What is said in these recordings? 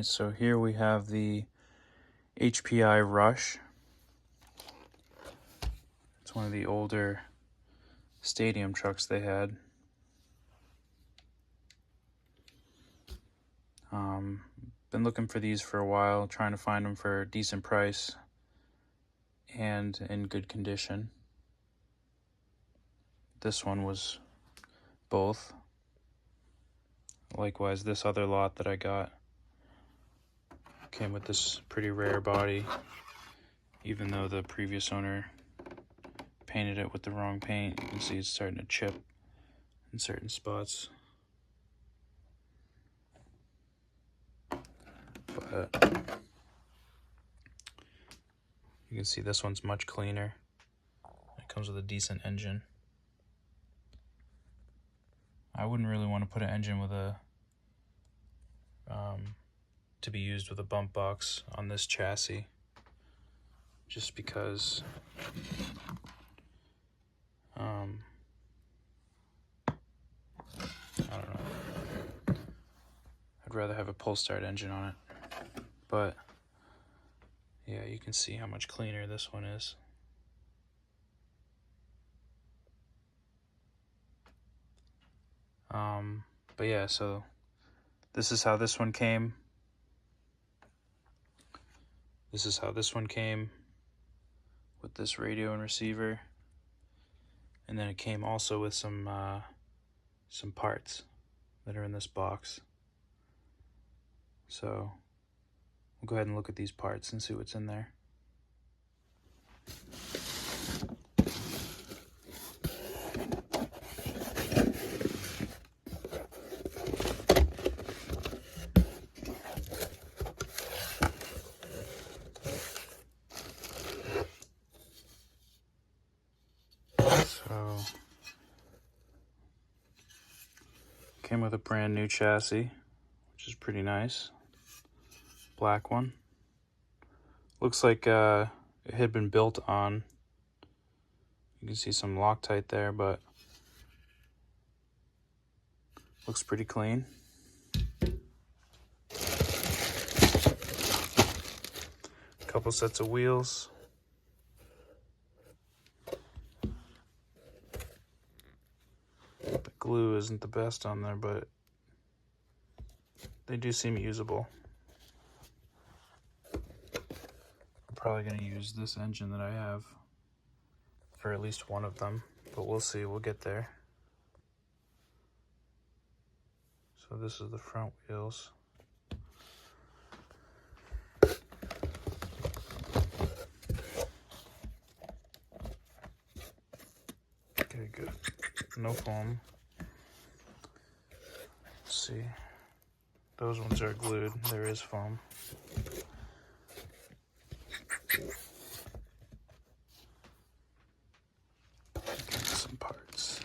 Alright, so here we have the HPI Rush. It's one of the older stadium trucks they had. Been looking for these for a while, trying to find them for a decent price and in good condition. This one was both. Likewise, this other lot that I got came with this pretty rare body, even though the previous owner painted it with the wrong paint. You can see it's starting to chip in certain spots. But you can see this one's much cleaner. It comes with a decent engine. I wouldn't really want to put an engine with a to be used with a bump box on this chassis, just because I don't know. I'd rather have a pull start engine on it. But yeah, you can see how much cleaner this one is. But yeah, so this is how this one came. This is how this one came with this radio and receiver. And then it came also with some parts that are in this box. So we'll go ahead and look at these parts and see what's in there. So came with a brand new chassis, which is pretty nice. Black one. Looks like it had been built on. You can see some Loctite there, but looks pretty clean. Couple sets of wheels. The glue isn't the best on there, but they do seem usable. I'm probably going to use this engine that I have for at least one of them, but we'll see, we'll get there. So this is the front wheels. Okay, good. No foam. Let's see. Those ones are glued. There is foam. Some parts.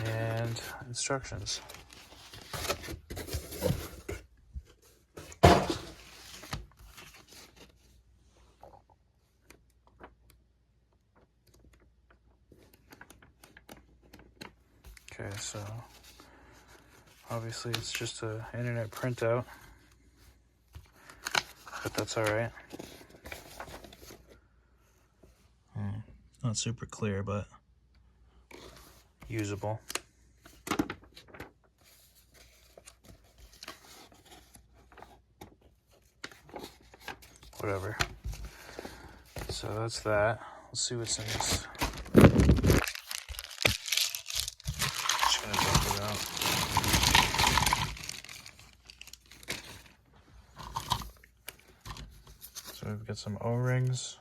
And instructions. Okay, so obviously it's just an internet printout, but that's all right. Not super clear, but usable. Whatever. So that's that. Let's see what's in this. Just gonna dump it out. So we've got some O-rings.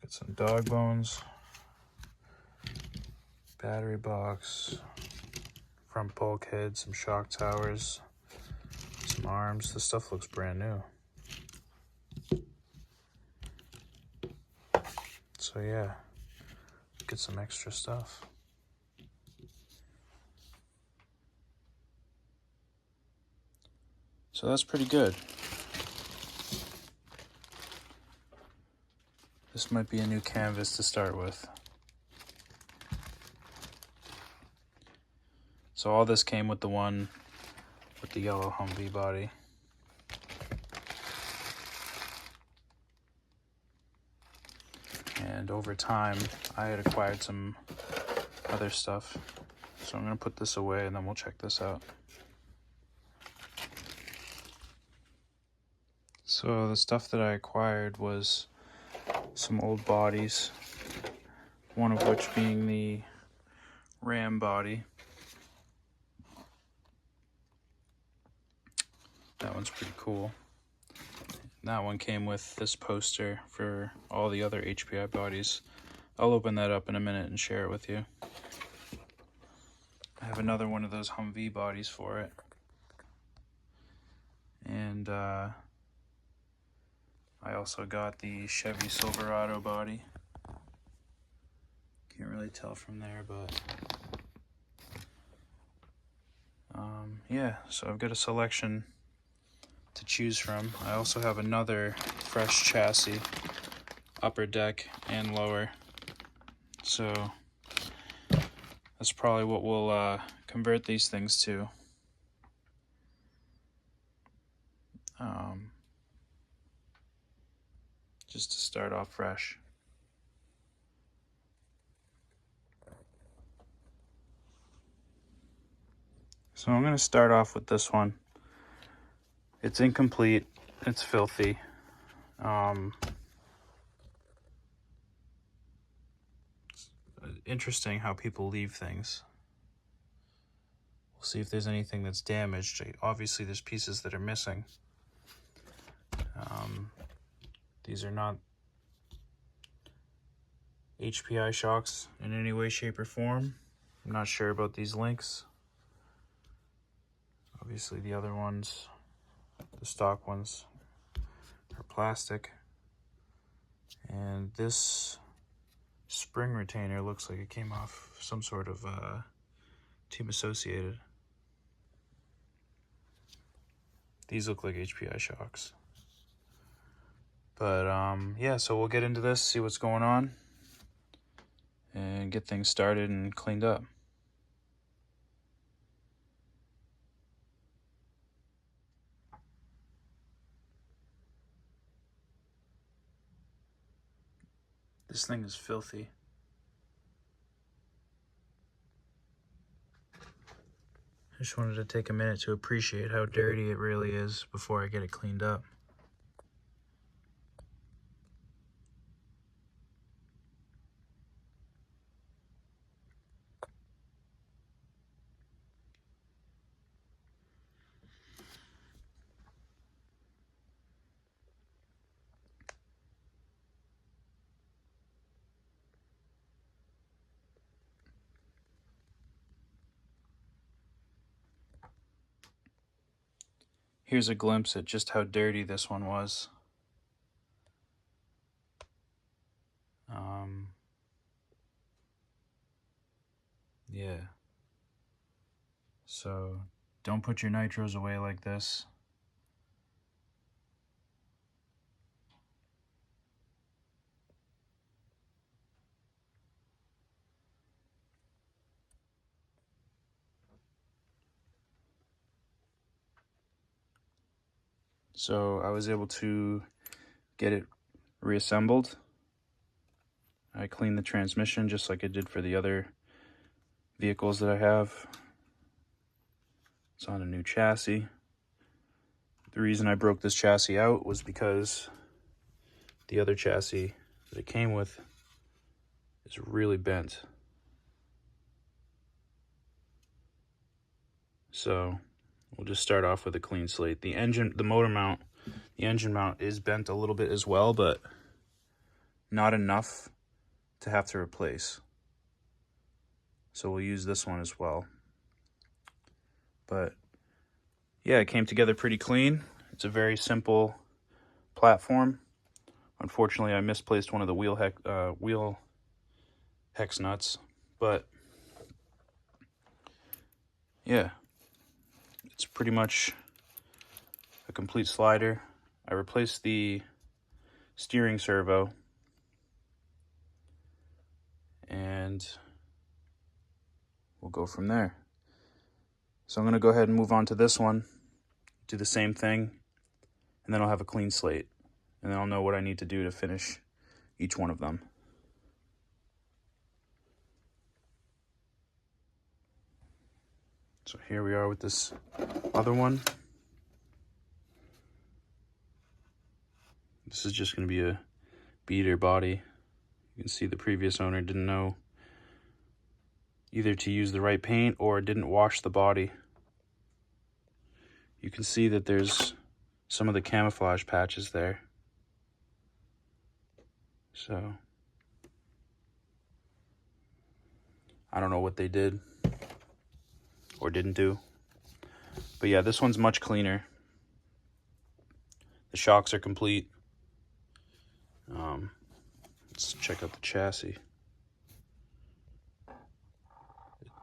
Got some dog bones. Battery box. Front bulkhead, some shock towers. Some arms. This stuff looks brand new. So yeah, get some extra stuff. So that's pretty good. This might be a new canvas to start with. So all this came with the one with the yellow Humvee body. And over time, I had acquired some other stuff. So I'm going to put this away and then we'll check this out. So the stuff that I acquired was some old bodies, one of which being the Ram body. That one's pretty cool. That one came with this poster for all the other HPI bodies. I'll open that up in a minute and share it with you. I have another one of those Humvee bodies for it. And I also got the Chevy Silverado body. Can't really tell from there, but yeah, so I've got a selection to choose from. I also have another fresh chassis, upper deck and lower. So that's probably what we'll convert these things to. Just to start off fresh. So I'm going to start off with this one. It's incomplete. It's filthy. It's interesting how people leave things. We'll see if there's anything that's damaged. Obviously, there's pieces that are missing. These are not HPI shocks in any way, shape, or form. I'm not sure about these links. Obviously, the other ones, the stock ones, are plastic. And this spring retainer looks like it came off some sort of Team Associated. These look like HPI shocks. But yeah, so we'll get into this, see what's going on, and get things started and cleaned up. This thing is filthy. I just wanted to take a minute to appreciate how dirty it really is before I get it cleaned up. Here's a glimpse at just how dirty this one was. Yeah. So don't put your nitros away like this. So I was able to get it reassembled. I cleaned the transmission just like I did for the other vehicles that I have. It's on a new chassis. The reason I broke this chassis out was because the other chassis that it came with is really bent. So we'll just start off with a clean slate. The engine mount is bent a little bit as well, but not enough to have to replace. So we'll use this one as well. But yeah, it came together pretty clean. It's a very simple platform. Unfortunately, I misplaced one of the wheel hex nuts, but yeah, it's pretty much a complete slider. I replaced the steering servo, and we'll go from there. So I'm going to go ahead and move on to this one, do the same thing, and then I'll have a clean slate. And then I'll know what I need to do to finish each one of them. So here we are with this other one. This is just going to be a beater body. You can see the previous owner didn't know either to use the right paint or didn't wash the body. You can see that there's some of the camouflage patches there. So I don't know what they did or didn't do. But yeah, this one's much cleaner. The shocks are complete. Let's check out the chassis. It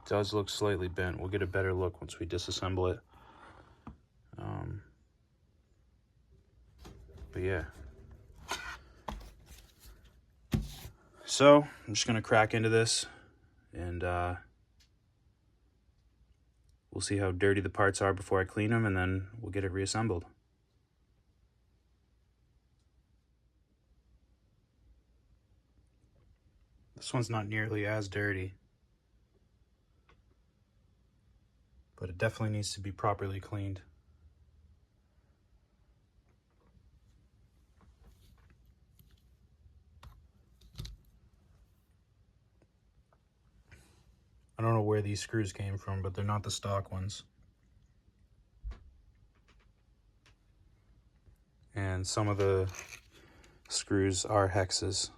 does look slightly bent. We'll get a better look once we disassemble it. But yeah. So I'm just gonna crack into this and we'll see how dirty the parts are before I clean them, and then we'll get it reassembled. This one's not nearly as dirty, but it definitely needs to be properly cleaned. I don't know where these screws came from, but they're not the stock ones. And some of the screws are hexes.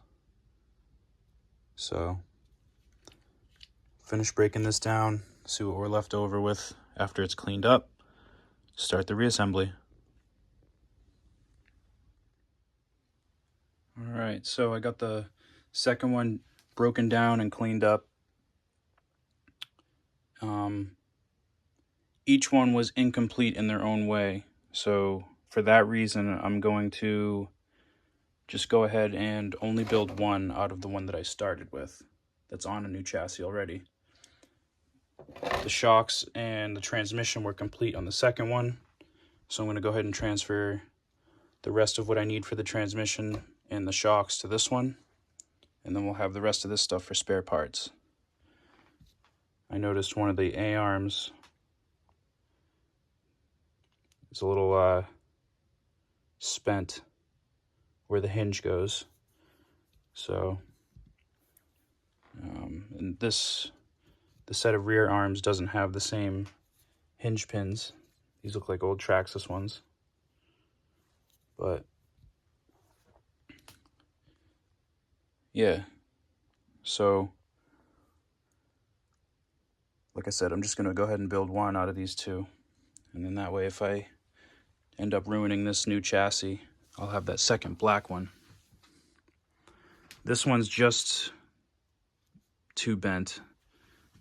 So, finish breaking this down, see what we're left over with after it's cleaned up, start the reassembly. Alright, so I got the second one broken down and cleaned up. Each one was incomplete in their own way, so for that reason I'm going to just go ahead and only build one out of the one that I started with that's on a new chassis already. The shocks and the transmission were complete on the second one, so I'm going to go ahead and transfer the rest of what I need for the transmission and the shocks to this one, and then we'll have the rest of this stuff for spare parts. I noticed one of the A-arms is a little spent where the hinge goes. So, and the set of rear arms doesn't have the same hinge pins. These look like old Traxxas ones. But, yeah. So, like I said, I'm just going to go ahead and build one out of these two. And then that way, if I end up ruining this new chassis, I'll have that second black one. This one's just too bent.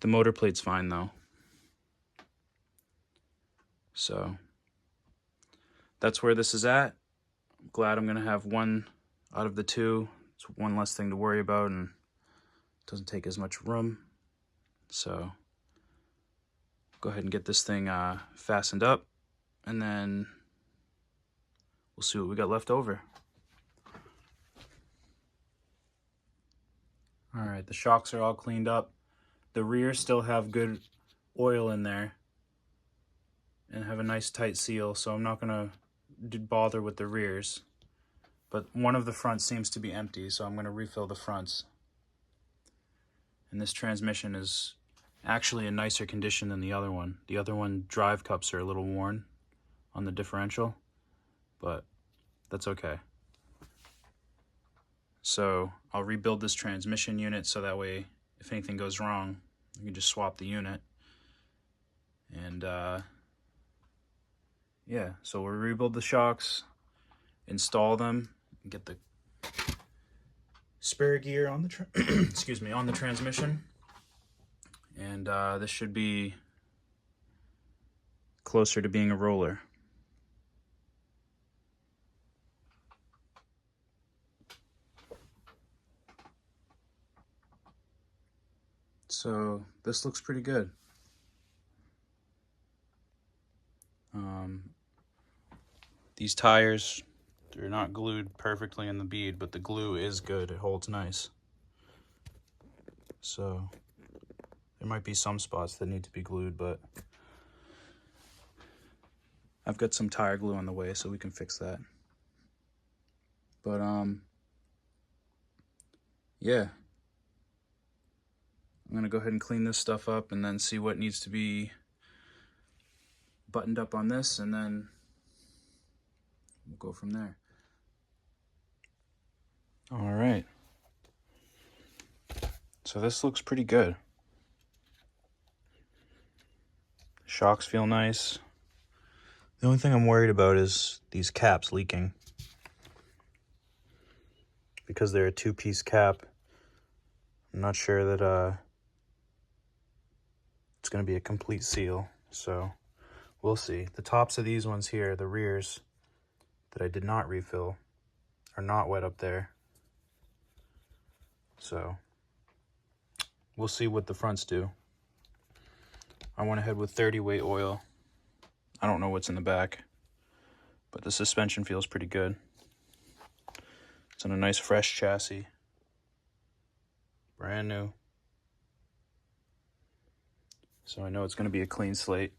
The motor plate's fine though. So that's where this is at. I'm glad I'm gonna have one out of the two. It's one less thing to worry about and it doesn't take as much room. So go ahead and get this thing fastened up, and then we'll see what we got left over. All right, the shocks are all cleaned up. The rears still have good oil in there and have a nice tight seal, so I'm not gonna bother with the rears. But one of the fronts seems to be empty, so I'm gonna refill the fronts. And this transmission is actually in nicer condition than the other one. The other one, drive cups are a little worn on the differential, but that's okay. So I'll rebuild this transmission unit so that way if anything goes wrong, you can just swap the unit. And yeah, so we'll rebuild the shocks, install them, and get the spare gear on the excuse me, on the transmission. And this should be closer to being a roller. So this looks pretty good. These tires, they're not glued perfectly in the bead, but the glue is good. It holds nice. So there might be some spots that need to be glued, but I've got some tire glue on the way, so we can fix that. But yeah, I'm gonna go ahead and clean this stuff up and then see what needs to be buttoned up on this, and then we'll go from there. All right. So this looks pretty good. Shocks feel nice. The only thing I'm worried about is these caps leaking. Because they're a two-piece cap, I'm not sure that it's going to be a complete seal. So we'll see. The tops of these ones here, the rears that I did not refill, are not wet up there. So we'll see what the fronts do. I went ahead with 30 weight oil. I don't know what's in the back, but the suspension feels pretty good. It's on a nice fresh chassis. Brand new. So I know it's going to be a clean slate.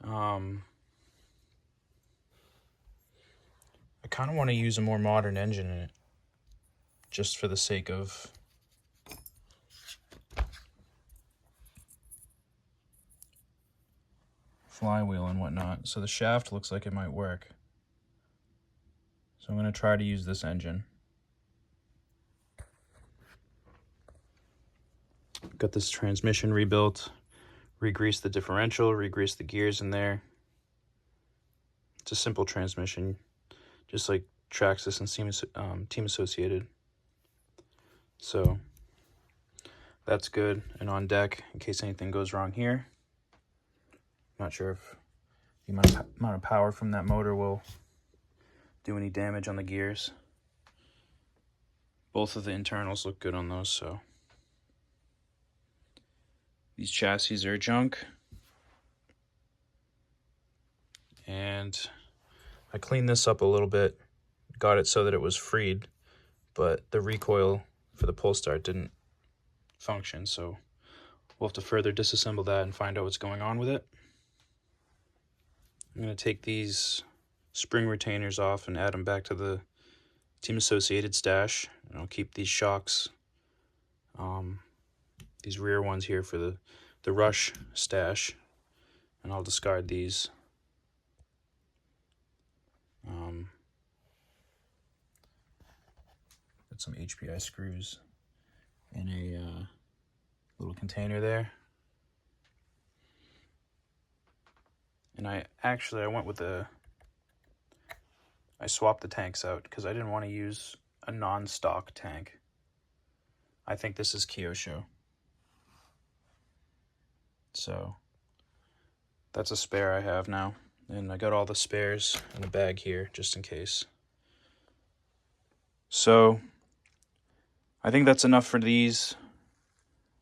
I kind of want to use a more modern engine in it, just for the sake of flywheel and whatnot. So the shaft looks like it might work. So I'm going to try to use this engine. Got this transmission rebuilt, re-greased the differential, re-greased the gears in there. It's a simple transmission, just like Traxxas and Team Associated. So that's good and on deck in case anything goes wrong here. Not sure if the amount of power from that motor will do any damage on the gears. Both of the internals look good on those, so. These chassis are junk. And I cleaned this up a little bit, got it so that it was freed, but the recoil for the pull start didn't function, so we'll have to further disassemble that and find out what's going on with it. I'm going to take these spring retainers off and add them back to the Team Associated stash, and I'll keep these shocks, these rear ones here for the Rush stash, and I'll discard these. Got some HPI screws in a little container there. And I went with I swapped the tanks out because I didn't want to use a non-stock tank. I think this is Kyosho. So that's a spare I have now. And I got all the spares in the bag here just in case. So I think that's enough for these.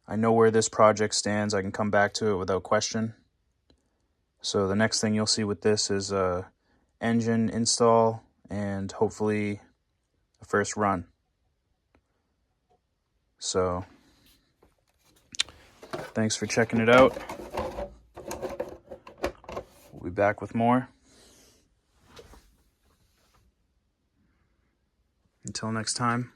I know where this project stands. I can come back to it without question. So the next thing you'll see with this is a engine install and hopefully a first run. So thanks for checking it out. We'll be back with more. Until next time.